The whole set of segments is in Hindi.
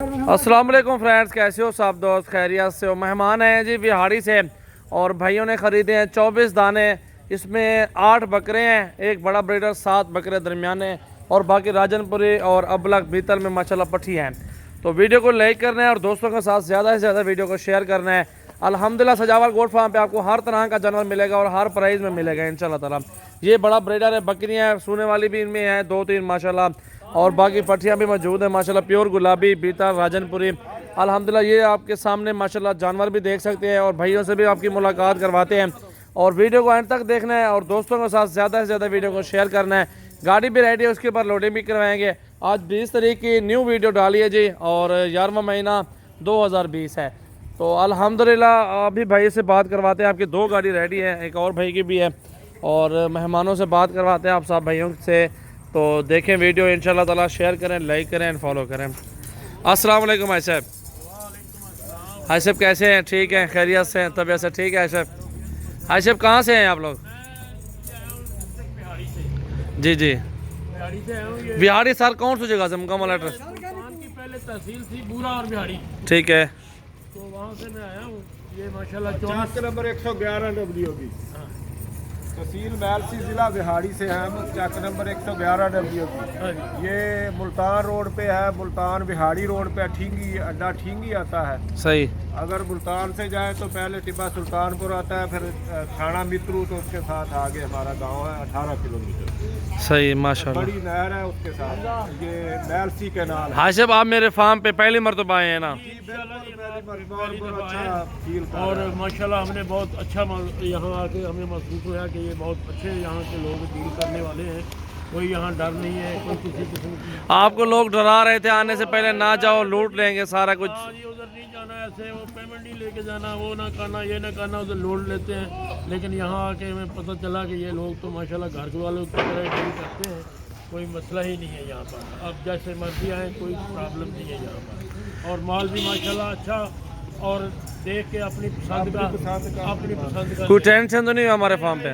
अस्सलाम वालेकुम फ्रेंड्स, कैसे हो सब दोस्त? खैरियत से हो? मेहमान हैं जी बिहाड़ी से और भाइयों ने ख़रीदे हैं 24 दाने। इसमें 8 बकरे हैं, एक बड़ा ब्रीडर, 7 बकरे दरमियाने और बाकी राजनपुरी और अबलग भीतर में माशाल्लाह पट्टी हैं। तो वीडियो को लाइक करना है और दोस्तों के साथ ज़्यादा से ज़्यादा वीडियो को शेयर करना है। अल्हम्दुलिल्लाह सजावल गोट फार्म पे आपको हर तरह का जानवर मिलेगा और हर प्राइस में मिलेगा इंशाल्लाह ताला। ये बड़ा ब्रीडर है, बकरियाँ सूने वाली भी इनमें हैं 2-3 माशाल्लाह, और बाकी पट्टियाँ भी मौजूद हैं माशाल्लाह। प्योर गुलाबी, बीता, राजनपुरी, अल्हम्दुलिल्लाह ये आपके सामने माशाल्लाह जानवर भी देख सकते हैं और भाइयों से भी आपकी मुलाकात करवाते हैं। और वीडियो को अंत तक देखना है और दोस्तों के साथ ज़्यादा से ज़्यादा वीडियो को शेयर करना है। गाड़ी भी रेडी है, उसके ऊपर लोडिंग भी करवाएंगे। आज 20 तारीख की न्यू वीडियो डाली है जी और 11वां महीना 2020 है। तो अल्हम्दुलिल्लाह अभी भाई से बात करवाते हैं। आपकी 2 गाड़ी रेडी है, एक और भाई की भी है और मेहमानों से बात करवाते हैं आप सब भाइयों से। तो देखें वीडियो इंशाल्लाह ताला, शेयर करें, लाइक करें, फॉलो करें। अस्सलाम वालेकुम भाई साहब। भाई साहब कैसे हैं? ठीक हैं, खैरियत से हैं, तबीयत से ठीक है? भाई साहब कहाँ से हैं आप लोग? जी जी, बिहाड़ी सर कौन सी जगह से? मुकम्मल एड्रेस? पहले तहसील थी बूरा और बिहाड़ी, ठीक है, तो वहाँ से मैं आया हूँ। ये माशाल्लाह चाक नंबर 111 डब्ल्यू की तहसील मैलसी जिला बिहाड़ी से है। हम चाक नंबर 111 डब्ल्यू की। ये मुल्तान रोड पे है, मुल्तान बिहाड़ी रोड पे ठींगी, अड्डा ठींगी आता है। सही। अगर मुल्तान से जाए तो पहले टिब्बा सुल्तानपुर आता है, फिर थाना मित्रू, तो उसके साथ आगे हमारा गांव है 18 किलोमीटर। सही माशाल्लाह। बड़ी नहर है उसके साथ, ये मैलसी के नाल है। हाँ साहब, आप मेरे फार्म पे पहली मरतबा आए हैं ना? अच्छा फील कर और रहा है। माशाल्लाह हमने बहुत अच्छा यहाँ आके हमें महसूस हुआ कि ये बहुत अच्छे यहाँ के लोग डील करने वाले हैं। कोई यहाँ डर नहीं है, कोई किसी किस्म की। आपको लोग डरा रहे थे आने से पहले, ना जाओ लूट लेंगे सारा कुछ। हाँ जी, उधर नहीं जाना, ऐसे वो पेमेंट नहीं लेके जाना, वो ना करना, ये ना करना, उधर लोड लेते हैं। लेकिन यहाँ आके हमें पता चला कि ये लोग तो माशाल्लाह घर के वालों की तरह डील करते हैं। कोई मसला ही नहीं है यहाँ पर। अब जैसे मर्जी आए, कोई प्रॉब्लम नहीं है यहाँ पर। और माल भी माशाल्लाह अच्छा, और देख के अपनी पसंद का कोई टेंशन तो नहीं है हमारे फार्म पे?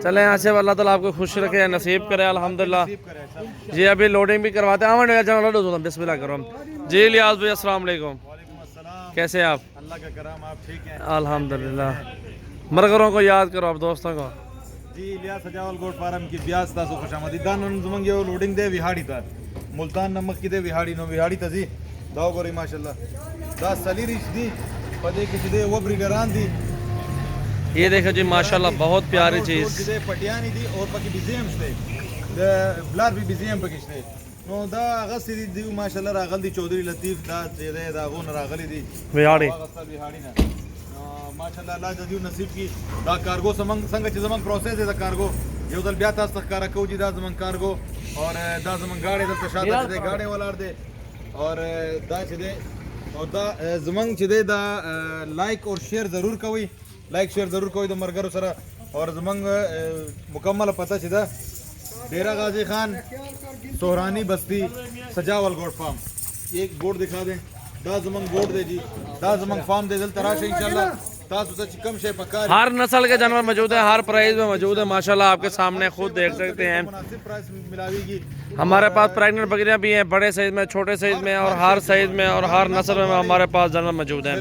चले यहाँ से, अल्लाह ताला आपको खुश रखे, नसीब करे अल्हम्दुलिल्लाह। जी अभी लोडिंग भी करवाते हैं। बिस्मिल्लाह करो जी। लियाज भाई अस्सलाम वालेकुम, कैसे हैं आप? अल्लाह का करम, आप ठीक हैं? अल्हम्दुलिल्लाह। मरगरों को याद करो आप दोस्तों को जी। इलियास सजावल गोट फार्म की ब्याज तासो खुशामदी दान जुमंगे वो लोडिंग दे विहाड़ी ता मुल्तान नमक की दे विहाड़ी नो विहाड़ी तजी दाव गोरी माशाल्लाह दा सली रिश दी पदे की दे वो ब्रीडरान दी। ये देखो जी माशाल्लाह, बहुत प्यारी चीज़। दे पटियानी दी और पकी बिजेम से दे ब्लर भी बिजेम पकिशने नो दा गसी दी माशाल्लाह रागल दी चौधरी लतीफ दा दे दा गोन रागली दी बिहाड़ी बिहाड़ी ना माशाल्लाह अल्लाह जदी नसीब की दा कार्गो समंग संग च जमंग प्रोसेस है दा कार्गो ये उधर ब्याह तास तक कार को जी दा जमंग कार्गो और दा जमंग गाड़े दा तशादा दे गाड़े वाला दे और दा छदे और दा जमंग छदे दा लाइक और शेयर जरूर कोई लाइक शेयर जरूर कोई तो मरगर सरा और जमंग मुकम्मल पता छदा डेरा गाजी खान सोहरानी बस्ती सजावल गोट फार्म। एक बोर्ड दिखा दें, दा जमंग बोर्ड दे जी, दा जमंग फार्म दे दिल तराश इंशाल्लाह। हर नस्ल के जानवर मौजूद है, हर प्राइस में मौजूद है माशाल्लाह। आपके सामने खुद देख सकते हैं। हमारे पास प्रेग्नेंट बकरियां भी हैं, बड़े साइज में, छोटे साइज में और हर साइज में और हर नस्ल में हमारे पास जानवर मौजूद हैं।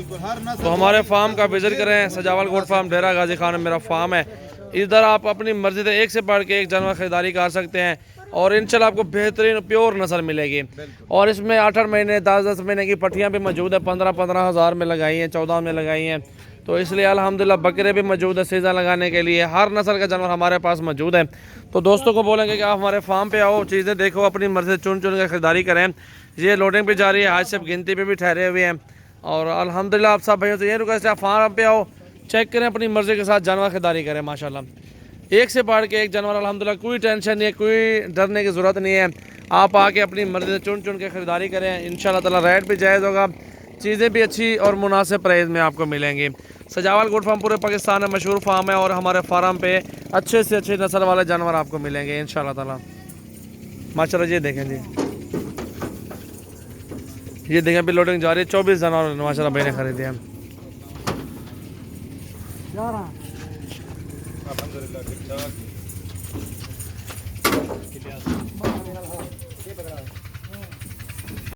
तो हमारे फार्म का विजिट करें। सजावल गोट फार्म, डेरा गाजी खान में मेरा फार्म है। इधर आप अपनी मर्जी से एक से बढ़ के एक जानवर खरीदारी कर सकते हैं और इंशाल्लाह आपको बेहतरीन प्योर नस्ल मिलेगी। और इसमें 8-8 महीने 10-10 महीने की पट्टियाँ भी मौजूद है। 15-15 हज़ार में लगाई हैं, 14 में लगाई हैं। तो इसलिए अल्हम्दुलिल्लाह बकरे भी मौजूद है सीज़न लगाने के लिए। हर नस्ल का जानवर हमारे पास मौजूद है। तो दोस्तों को बोलेंगे कि आप हमारे फार्म पे आओ, चीज़ें देखो, अपनी मर्जी से चुन चुन कर खरीदारी करें। ये लोडिंग भी जारी है, आज से गिनती पे भी ठहरे हुए हैं। और अल्हम्दुलिल्लाह आप सब भाइयों से ये रिक्वेस्ट है, आप फार्म पे आओ, चेक करें, अपनी मर्जी के साथ जानवर खरीदारी करें। माशाल्लाह एक से बढ़ के एक जानवर, अल्हम्दुलिल्लाह कोई टेंशन नहीं है, कोई डरने की ज़रूरत नहीं है। आप आके अपनी मर्जी से चुन चुन के खरीदारी करें, इंशाल्लाह ताला रेट भी जायज़ होगा, चीज़ें भी अच्छी और मुनासिब प्राइस में आपको मिलेंगी। सजावल गोट फार्म पूरे पाकिस्तान में मशहूर फार्म है और हमारे फार्म पे अच्छे से अच्छे नस्ल वाले जानवर आपको मिलेंगे इंशाल्लाह ताला। माशाल्लाह ये देखें जी, ये देखें अभी लोडिंग जा रही है। 24 जानवर माशाल्लाह भाई ने खरीदे हैं। अल्हम्दुलिल्लाह ठीक ठाक।